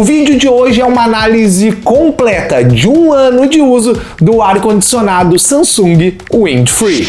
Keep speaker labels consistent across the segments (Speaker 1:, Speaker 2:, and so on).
Speaker 1: O vídeo de hoje é uma análise completa de um ano de uso do ar-condicionado Samsung Windfree.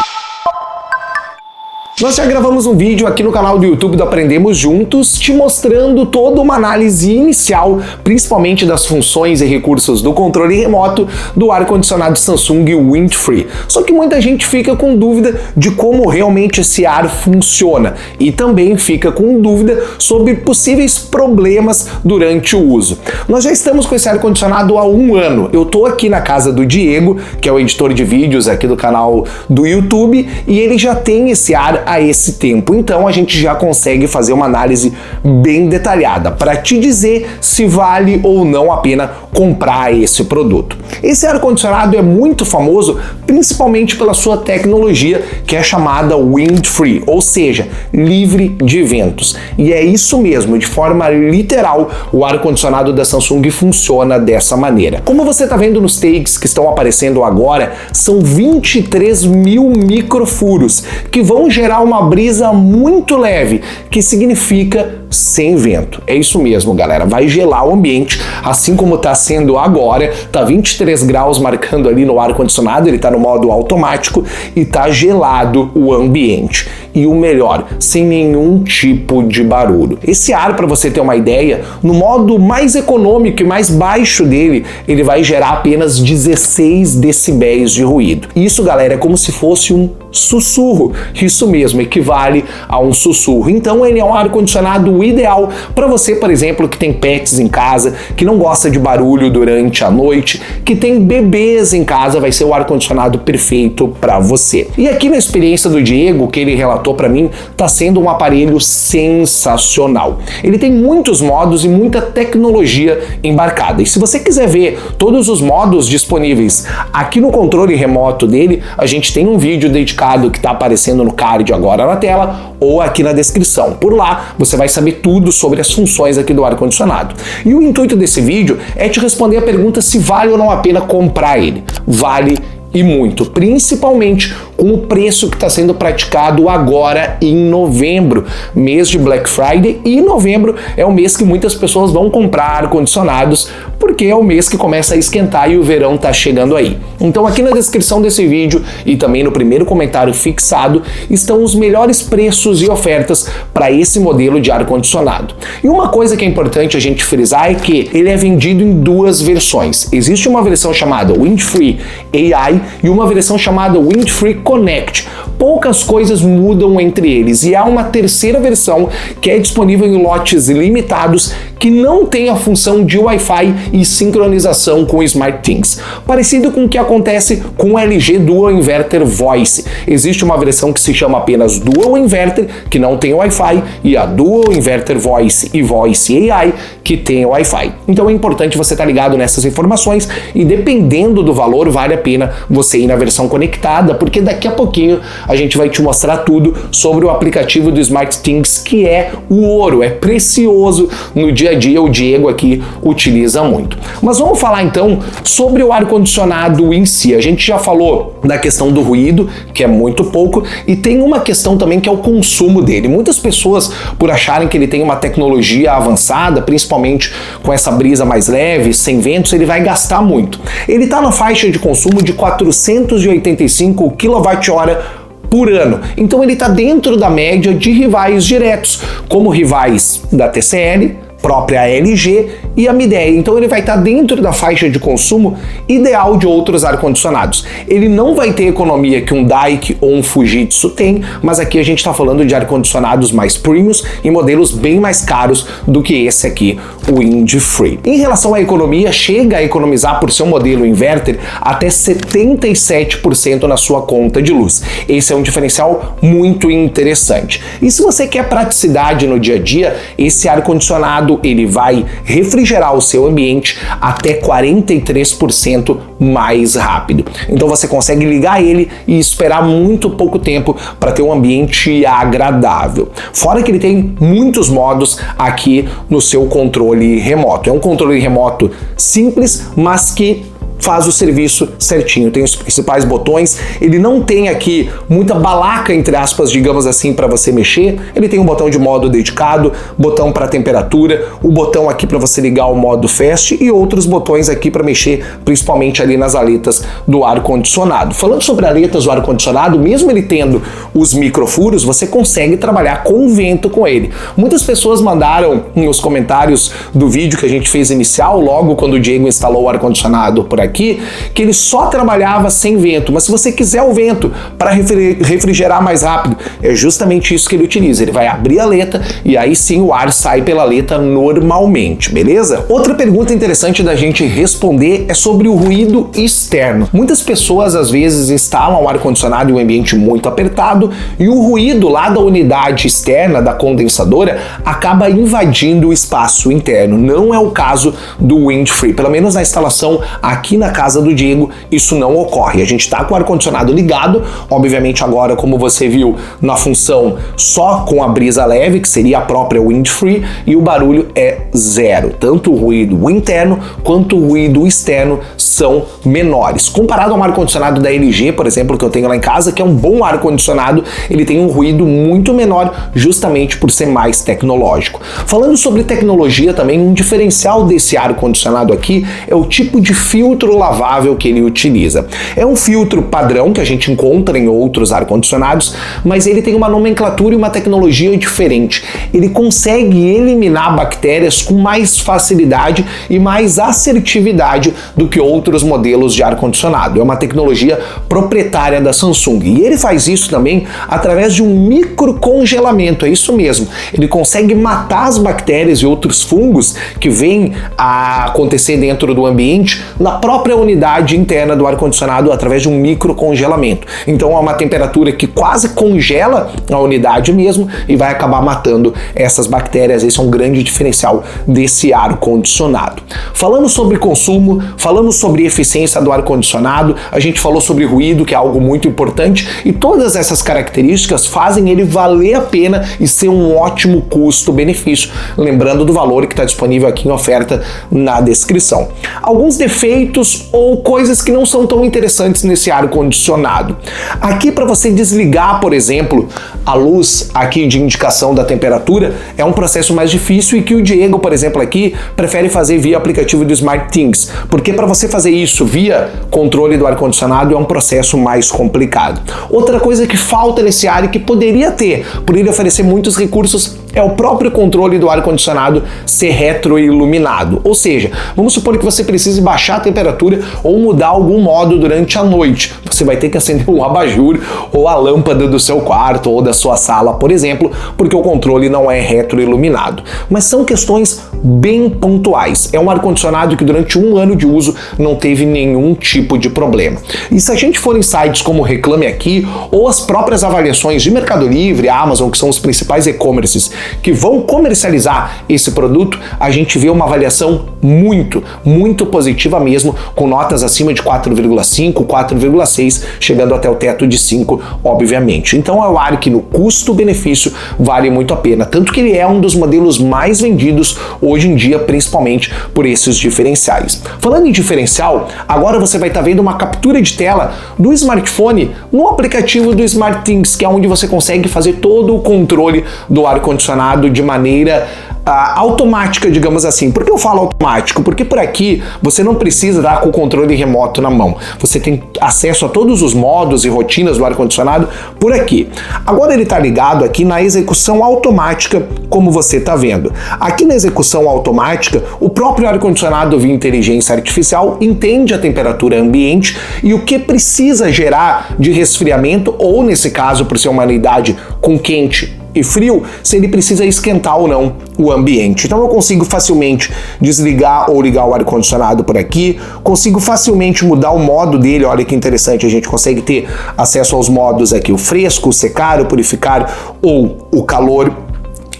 Speaker 1: Nós já gravamos um vídeo aqui no canal do YouTube do Aprendemos Juntos, te mostrando toda uma análise inicial, principalmente das funções e recursos do controle remoto do ar-condicionado Samsung Windfree. Só que muita gente fica com dúvida de como realmente esse ar funciona e também fica com dúvida sobre possíveis problemas durante o uso. Nós já estamos com esse ar-condicionado há um ano. Eu tô aqui na casa do Diego, que é o editor de vídeos aqui do canal do YouTube, e ele já tem esse ar a esse tempo, então a gente já consegue fazer uma análise bem detalhada para te dizer se vale ou não a pena comprar esse produto. Esse ar-condicionado é muito famoso principalmente pela sua tecnologia, que é chamada Windfree, ou seja, livre de ventos. E é isso mesmo, de forma literal, o ar-condicionado da Samsung funciona dessa maneira. Como você está vendo nos takes que estão aparecendo agora, são 23 mil microfuros que vão gerar uma brisa muito leve, que significa sem vento. É isso mesmo, galera. Vai gelar o ambiente, assim como está sendo agora. Tá 23 graus marcando ali no ar-condicionado, ele está no modo automático e tá gelado o ambiente. E o melhor, sem nenhum tipo de barulho. Esse ar, para você ter uma ideia, no modo mais econômico e mais baixo dele, ele vai gerar apenas 16 decibéis de ruído. Isso, galera, é como se fosse um sussurro. Isso mesmo, equivale a um sussurro. Então ele é um ar-condicionado ideal para você, por exemplo, que tem pets em casa, que não gosta de barulho durante a noite, que tem bebês em casa, vai ser o ar-condicionado perfeito para você. E aqui na experiência do Diego, que ele relatou para mim, tá sendo um aparelho sensacional. Ele tem muitos modos e muita tecnologia embarcada. E se você quiser ver todos os modos disponíveis aqui no controle remoto dele, a gente tem um vídeo dedicado que está aparecendo no card agora na tela ou aqui na descrição. Por lá você vai saber tudo sobre as funções aqui do ar-condicionado. E o intuito desse vídeo é te responder a pergunta se vale ou não a pena comprar ele. Vale e muito, principalmente com o preço que está sendo praticado agora em novembro, mês de Black Friday, e novembro é o mês que muitas pessoas vão comprar ar-condicionados, porque é o mês que começa a esquentar e o verão está chegando aí. Então aqui na descrição desse vídeo e também no primeiro comentário fixado estão os melhores preços e ofertas para esse modelo de ar-condicionado. E uma coisa que é importante a gente frisar é que ele é vendido em duas versões. Existe uma versão chamada Windfree AI e uma versão chamada Windfree Connect. Poucas coisas mudam entre eles e há uma terceira versão que é disponível em lotes limitados que não tem a função de Wi-Fi e sincronização com SmartThings, parecido com o que acontece com o LG Dual Inverter Voice. Existe uma versão que se chama apenas Dual Inverter, que não tem Wi-Fi, e a Dual Inverter Voice e Voice AI, que tem Wi-Fi. Então é importante você estar ligado nessas informações e dependendo do valor, vale a pena você ir na versão conectada, porque daqui a pouquinho a gente vai te mostrar tudo sobre o aplicativo do SmartThings, que é o ouro, é precioso no dia a dia, o Diego aqui utiliza muito. Mas vamos falar então sobre o ar-condicionado em si. A gente já falou da questão do ruído, que é muito pouco, e tem uma questão também que é o consumo dele. Muitas pessoas, por acharem que ele tem uma tecnologia avançada, principalmente com essa brisa mais leve, sem ventos, ele vai gastar muito. Ele está na faixa de consumo de 485 kWh por ano. Então ele está dentro da média de rivais diretos, como rivais da TCL, própria LG e a Midea. Então ele vai estar dentro da faixa de consumo ideal de outros ar-condicionados. Ele não vai ter economia que um Daikin ou um Fujitsu tem, mas aqui a gente está falando de ar-condicionados mais premiums e modelos bem mais caros do que esse aqui, o Windfree. Em relação à economia, chega a economizar por seu modelo inverter até 77% na sua conta de luz. Esse é um diferencial muito interessante. E se você quer praticidade no dia a dia, esse ar-condicionado ele vai refrigerar o seu ambiente até 43% mais rápido. Então você consegue ligar ele e esperar muito pouco tempo para ter um ambiente agradável. Fora que ele tem muitos modos aqui no seu controle remoto. É um controle remoto simples, mas que faz o serviço certinho. Tem os principais botões, ele não tem aqui muita balaca, entre aspas, digamos assim, para você mexer. Ele tem um botão de modo dedicado, botão para temperatura, o botão aqui para você ligar o modo fast e outros botões aqui para mexer, principalmente ali nas aletas do ar-condicionado. Falando sobre aletas do ar-condicionado, mesmo ele tendo os microfuros, você consegue trabalhar com vento com ele. Muitas pessoas mandaram nos comentários do vídeo que a gente fez inicial, logo quando o Diego instalou o ar-condicionado por aqui, que ele só trabalhava sem vento, mas se você quiser o vento para refrigerar mais rápido, é justamente isso que ele utiliza. Ele vai abrir a aleta e aí sim o ar sai pela aleta normalmente, beleza? Outra pergunta interessante da gente responder é sobre o ruído externo. Muitas pessoas às vezes instalam o ar-condicionado em um ambiente muito apertado e o ruído lá da unidade externa, da condensadora, acaba invadindo o espaço interno. Não é o caso do Windfree, pelo menos na instalação aqui na casa do Diego, isso não ocorre. A gente está com o ar-condicionado ligado, obviamente agora, como você viu, na função só com a brisa leve, que seria a própria Windfree, e o barulho é zero. Tanto o ruído interno quanto o ruído externo são menores. Comparado ao ar-condicionado da LG, por exemplo, que eu tenho lá em casa, que é um bom ar-condicionado, ele tem um ruído muito menor, justamente por ser mais tecnológico. Falando sobre tecnologia também, um diferencial desse ar-condicionado aqui é o tipo de filtro lavável que ele utiliza. É um filtro padrão que a gente encontra em outros ar-condicionados, mas ele tem uma nomenclatura e uma tecnologia diferente. Ele consegue eliminar bactérias com mais facilidade e mais assertividade do que outros modelos de ar-condicionado. É uma tecnologia proprietária da Samsung e ele faz isso também através de um microcongelamento, é isso mesmo. Ele consegue matar as bactérias e outros fungos que vêm a acontecer dentro do ambiente na própria unidade interna do ar-condicionado através de um microcongelamento. Então é uma temperatura que quase congela a unidade mesmo e vai acabar matando essas bactérias. Esse é um grande diferencial desse ar-condicionado. Falando sobre consumo, falamos sobre eficiência do ar-condicionado, a gente falou sobre ruído, que é algo muito importante, e todas essas características fazem ele valer a pena e ser um ótimo custo-benefício, lembrando do valor que está disponível aqui em oferta na descrição. Alguns defeitos ou coisas que não são tão interessantes nesse ar-condicionado. Aqui, para você desligar, por exemplo, a luz aqui de indicação da temperatura, é um processo mais difícil e que o Diego, por exemplo, aqui prefere fazer via aplicativo do SmartThings, porque para você fazer isso via controle do ar-condicionado é um processo mais complicado. Outra coisa que falta nesse ar e que poderia ter, por ele oferecer muitos recursos, é o próprio controle do ar-condicionado ser retroiluminado. Ou seja, vamos supor que você precise baixar a temperatura ou mudar algum modo durante a noite. Você vai ter que acender um abajur ou a lâmpada do seu quarto ou da sua sala, por exemplo, porque o controle não é retroiluminado. Mas são questões bem pontuais. É um ar-condicionado que durante um ano de uso não teve nenhum tipo de problema. E se a gente for em sites como Reclame Aqui ou as próprias avaliações de Mercado Livre, Amazon, que são os principais e-commerces que vão comercializar esse produto, a gente vê uma avaliação muito positiva mesmo, com notas acima de 4,5, 4,6, chegando até o teto de 5, obviamente. Então é um ar que no custo-benefício vale muito a pena, tanto que ele é um dos modelos mais vendidos hoje em dia, principalmente por esses diferenciais. Falando em diferencial, agora você vai estar vendo uma captura de tela do smartphone no aplicativo do SmartThings, que é onde você consegue fazer todo o controle do ar-condicionado de maneira automática, digamos assim. Por que eu falo automático? Porque por aqui você não precisa dar com o controle remoto na mão. Você tem acesso a todos os modos e rotinas do ar-condicionado por aqui. Agora ele está ligado aqui na execução automática, como você está vendo. Aqui na execução automática, o próprio ar-condicionado via inteligência artificial entende a temperatura ambiente e o que precisa gerar de resfriamento, ou nesse caso, por ser uma unidade com quente e frio, se ele precisa esquentar ou não o ambiente. Então eu consigo facilmente desligar ou ligar o ar-condicionado por aqui, consigo facilmente mudar o modo dele. Olha que interessante, a gente consegue ter acesso aos modos aqui, o fresco, o secar, o purificar ou o calor.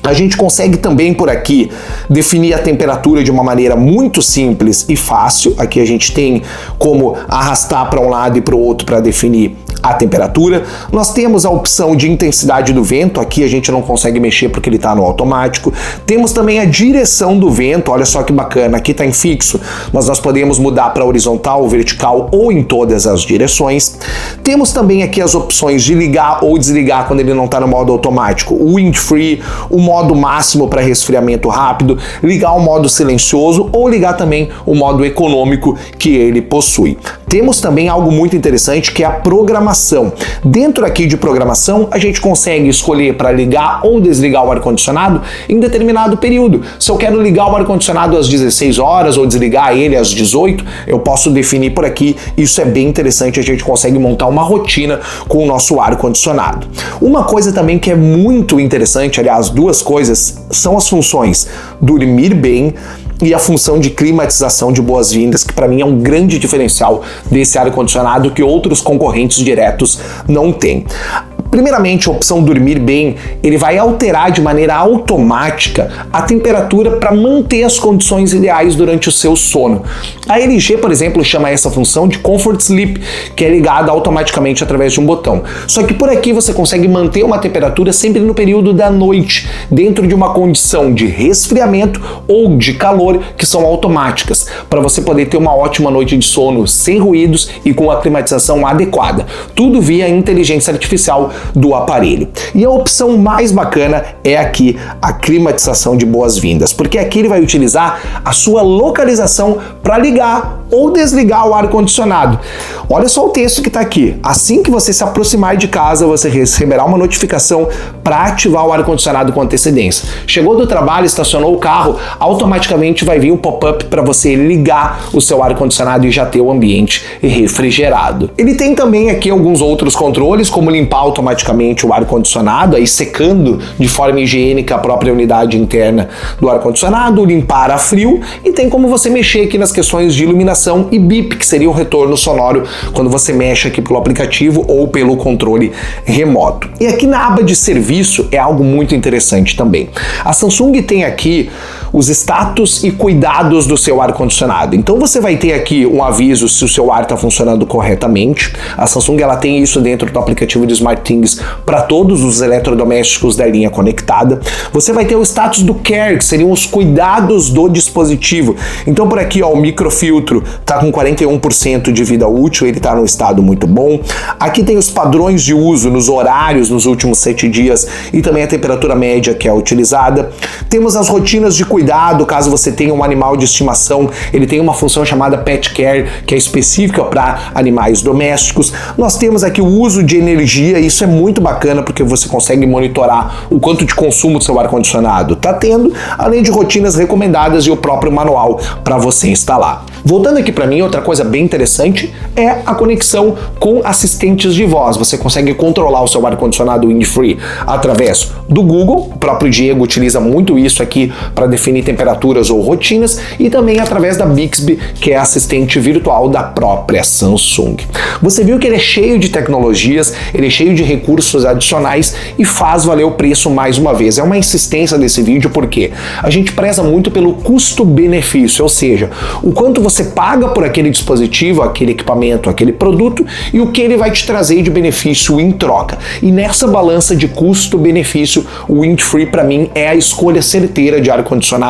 Speaker 1: A gente consegue também por aqui definir a temperatura de uma maneira muito simples e fácil. Aqui a gente tem como arrastar para um lado e para o outro para definir a temperatura. Nós temos a opção de intensidade do vento, aqui a gente não consegue mexer porque ele está no automático. Temos também a direção do vento, olha só que bacana, aqui está em fixo, mas nós podemos mudar para horizontal, vertical ou em todas as direções. Temos também aqui as opções de ligar ou desligar quando ele não está no modo automático, o wind free, o modo máximo para resfriamento rápido, ligar o modo silencioso ou ligar também o modo econômico que ele possui. Temos também algo muito interessante que é a programação. Dentro aqui de programação, a gente consegue escolher para ligar ou desligar o ar-condicionado em determinado período. Se eu quero ligar o ar-condicionado às 16 horas ou desligar ele às 18, eu posso definir por aqui. Isso é bem interessante, a gente consegue montar uma rotina com o nosso ar-condicionado. Uma coisa também que é muito interessante, aliás, duas coisas, são as funções dormir bem e a função de climatização de boas-vindas, que para mim é um grande diferencial desse ar-condicionado que outros concorrentes diretos não têm. Primeiramente, a opção dormir bem, ele vai alterar de maneira automática a temperatura para manter as condições ideais durante o seu sono. A LG, por exemplo, chama essa função de Comfort Sleep, que é ligada automaticamente através de um botão. Só que por aqui você consegue manter uma temperatura sempre no período da noite, dentro de uma condição de resfriamento ou de calor, que são automáticas, para você poder ter uma ótima noite de sono sem ruídos e com a climatização adequada. Tudo via inteligência artificial do aparelho. E a opção mais bacana é aqui a climatização de boas-vindas, porque aqui ele vai utilizar a sua localização para ligar ou desligar o ar-condicionado. Olha só o texto que está aqui. Assim que você se aproximar de casa, você receberá uma notificação para ativar o ar-condicionado com antecedência. Chegou do trabalho, estacionou o carro, automaticamente vai vir um pop-up para você ligar o seu ar-condicionado e já ter o ambiente refrigerado. Ele tem também aqui alguns outros controles, como limpar automaticamente o ar-condicionado, aí secando de forma higiênica a própria unidade interna do ar-condicionado, limpar a frio, e tem como você mexer aqui nas questões de iluminação e bip, que seria o retorno sonoro quando você mexe aqui pelo aplicativo ou pelo controle remoto. E aqui na aba de serviço é algo muito interessante também. A Samsung tem aqui os status e cuidados do seu ar-condicionado. Então você vai ter aqui um aviso se o seu ar está funcionando corretamente. A Samsung ela tem isso dentro do aplicativo de SmartThings para todos os eletrodomésticos da linha conectada. Você vai ter o status do Care, que seriam os cuidados do dispositivo. Então por aqui, ó, o microfiltro está com 41% de vida útil, ele está num estado muito bom. Aqui tem os padrões de uso nos horários nos últimos 7 dias e também a temperatura média que é utilizada. Temos as rotinas de cuidado, caso você tenha um animal de estimação, ele tem uma função chamada Pet Care, que é específica para animais domésticos. Nós temos aqui o uso de energia, isso é muito bacana porque você consegue monitorar o quanto de consumo do seu ar-condicionado está tendo, além de rotinas recomendadas e o próprio manual para você instalar. Voltando aqui para mim, outra coisa bem interessante é a conexão com assistentes de voz. Você consegue controlar o seu ar-condicionado wind-free através do Google, o próprio Diego utiliza muito isso aqui para definir temperaturas ou rotinas, e também através da Bixby, que é a assistente virtual da própria Samsung. Você viu que ele é cheio de tecnologias, ele é cheio de recursos adicionais e faz valer o preço mais uma vez. É uma insistência desse vídeo porque a gente preza muito pelo custo-benefício, ou seja, o quanto você paga por aquele dispositivo, aquele equipamento, aquele produto e o que ele vai te trazer de benefício em troca. E nessa balança de custo-benefício, o Windfree para mim é a escolha certeira de ar-condicionado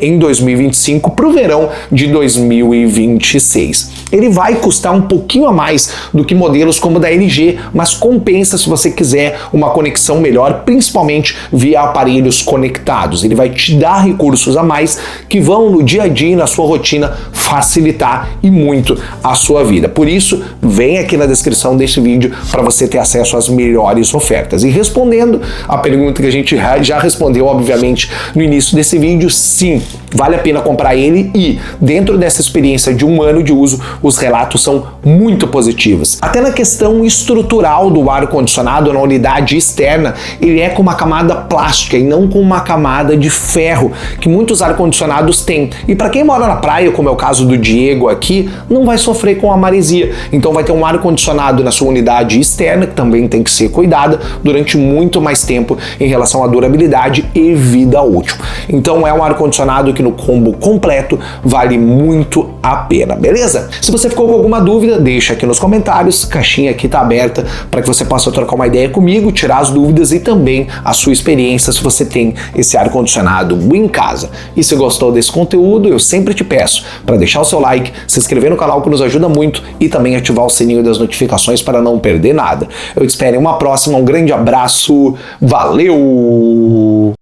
Speaker 1: em 2025 para o verão de 2026. Ele vai custar um pouquinho a mais do que modelos como o da LG, mas compensa se você quiser uma conexão melhor, principalmente via aparelhos conectados. Ele vai te dar recursos a mais que vão no dia a dia e na sua rotina facilitar e muito a sua vida. Por isso, vem aqui na descrição deste vídeo para você ter acesso às melhores ofertas. E respondendo a pergunta que a gente já respondeu, obviamente, no início desse vídeo, sim, vale a pena comprar ele e, dentro dessa experiência de 1 ano de uso, os relatos são muito positivos. Até na questão estrutural do ar-condicionado na unidade externa, ele é com uma camada plástica e não com uma camada de ferro, que muitos ar-condicionados têm. E para quem mora na praia, como é o caso do Diego aqui, não vai sofrer com a maresia. Então vai ter um ar-condicionado na sua unidade externa, que também tem que ser cuidada durante muito mais tempo em relação à durabilidade e vida útil. Então é um ar-condicionado que no combo completo vale muito a pena, beleza? Se você ficou com alguma dúvida, deixa aqui nos comentários, a caixinha aqui tá aberta para que você possa trocar uma ideia comigo, tirar as dúvidas e também a sua experiência se você tem esse ar-condicionado em casa. E se gostou desse conteúdo, eu sempre te peço para deixar o seu like, se inscrever no canal que nos ajuda muito e também ativar o sininho das notificações para não perder nada. Eu te espero em uma próxima, um grande abraço, valeu!